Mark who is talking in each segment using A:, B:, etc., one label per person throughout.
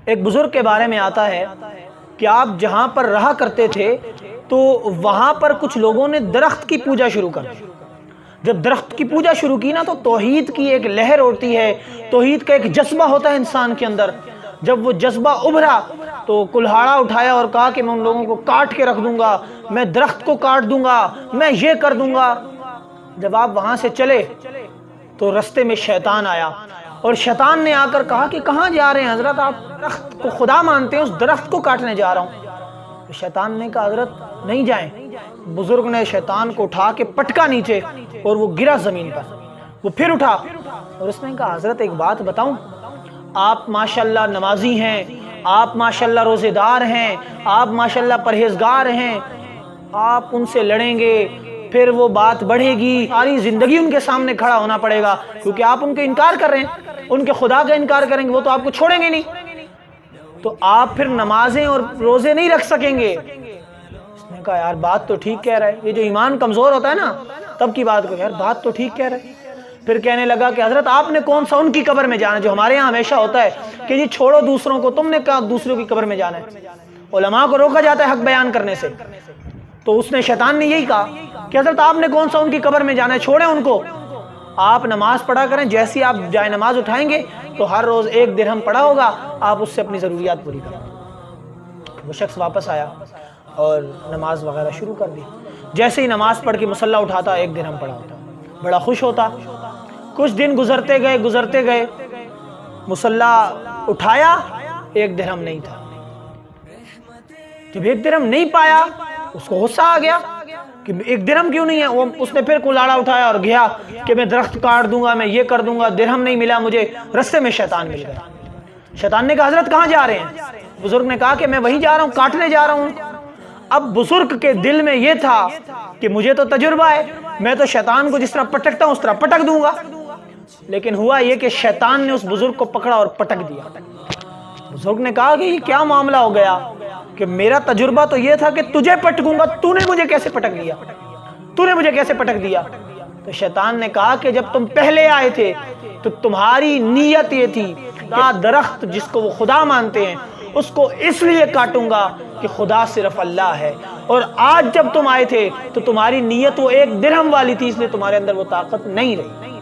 A: ایک بزرگ کے بارے میں آتا ہے کہ آپ جہاں پر رہا کرتے تھے تو وہاں پر کچھ لوگوں نے درخت کی پوجا شروع کر دی۔ جب درخت کی پوجا شروع کی نا تو توحید کی ایک لہر ہوتی ہے، توحید کا ایک جذبہ ہوتا ہے انسان کے اندر۔ جب وہ جذبہ ابھرا تو کلہاڑا اٹھایا اور کہا کہ میں ان لوگوں کو کاٹ کے رکھ دوں گا، میں درخت کو کاٹ دوں گا، میں یہ کر دوں گا۔ جب آپ وہاں سے چلے تو رستے میں شیطان آیا اور شیطان نے آ کر کہا کہ کہاں جا رہے ہیں حضرت؟ آپ درخت کو خدا مانتے ہیں، اس درخت کو کاٹنے جا رہا ہوں۔ تو شیطان نے کہا حضرت نہیں جائیں۔ بزرگ نے شیطان کو اٹھا کے پٹکا نیچے اور وہ گرا زمین پر۔ وہ پھر اٹھا اور اس نے کہا حضرت ایک بات بتاؤں، آپ ماشاءاللہ نمازی ہیں، آپ ماشاءاللہ روزے دار ہیں، آپ ماشاءاللہ پرہیزگار ہیں، آپ ان سے لڑیں گے پھر وہ بات بڑھے گی، ساری زندگی ان کے سامنے کھڑا ہونا پڑے گا، کیونکہ آپ ان کے انکار کر رہے ہیں، ان کے خدا کا انکار کریں گے، وہ تو آپ کو چھوڑیں گے نہیں، تو آپ پھر نمازیں اور روزے نہیں رکھ سکیں گے۔ اس نے کہا یار بات تو ٹھیک کہہ رہا ہے، یہ جو ایمان کمزور ہوتا ہے نا تب کی بات کو، یار بات تو ٹھیک کہہ رہا ہے۔ پھر کہنے لگا کہ حضرت آپ نے کون سا ان کی قبر میں جانا ہے؟ جو ہمارے یہاں ہمیشہ ہوتا ہے کہ جی چھوڑو دوسروں کو، تم نے کہا دوسروں کی قبر میں جانا ہے، علماء کو روکا جاتا ہے حق بیان کرنے سے۔ تو اس نے شیطان نے یہی کہا کہ حضرت آپ نے کون سا ان کی قبر میں جانا ہے، چھوڑیں ان کو، آپ نماز پڑھا کریں، جیسی آپ جائے نماز اٹھائیں گے تو ہر روز 1 درہم پڑا ہوگا، آپ اس سے اپنی ضروریات پوری کریں۔ وہ شخص واپس آیا اور نماز وغیرہ شروع کر دی۔ جیسے ہی نماز پڑھ کے مصلی اٹھاتا 1 درہم پڑا ہوتا، بڑا خوش ہوتا۔ کچھ دن گزرتے گئے، مصلی اٹھایا 1 درہم نہیں تھا۔ جب 1 درہم نہیں پایا اس کو غصہ آ گیا کہ 1 درہم کیوں نہیں ہے۔ اس نے پھر کلاڑا اٹھایا اور گیا کہ میں درخت کاٹ دوں گا، میں یہ کر دوں گا، درہم نہیں ملا مجھے۔ رستے میں شیطان مل گیا۔ شیطان نے کہا حضرت کہاں جا رہے ہیں؟ بزرگ نے کہا کہ میں وہیں جا رہا ہوں، کاٹنے جا رہا ہوں۔ اب بزرگ کے دل میں یہ تھا کہ مجھے تو تجربہ ہے، میں تو شیطان کو جس طرح پٹکتا ہوں اس طرح پٹک دوں گا، لیکن ہوا یہ کہ شیطان نے اس بزرگ کو پکڑا اور پٹک دیا۔ بزرگ نے کہا کہ یہ کیا معاملہ ہو گیا کہ میرا تجربہ تو یہ تھا کہ تجھے پٹکوں گا، تو نے مجھے کیسے پٹک دیا، تو نے مجھے کیسے پٹک دیا؟ تو شیطان نے کہا کہ جب تم پہلے آئے تھے تو تمہاری نیت یہ تھی درخت جس کو وہ خدا مانتے ہیں اس کو اس لیے کاٹوں گا کہ خدا صرف اللہ ہے، اور آج جب تم آئے تھے تو تمہاری نیت وہ 1 درہم والی تھی، اس لیے تمہارے اندر وہ طاقت نہیں رہی۔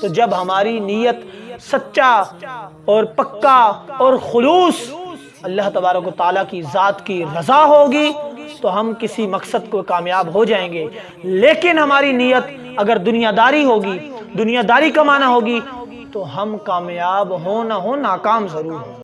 A: تو جب ہماری نیت سچا اور پکا اور خلوص اللہ تبارک و تعالیٰ کی ذات کی رضا ہوگی تو ہم کسی مقصد کو کامیاب ہو جائیں گے، لیکن ہماری نیت اگر دنیا داری ہوگی، دنیا داری کمانا ہوگی تو ہم کامیاب ہو نہ ہو ناکام ضرور ہوں۔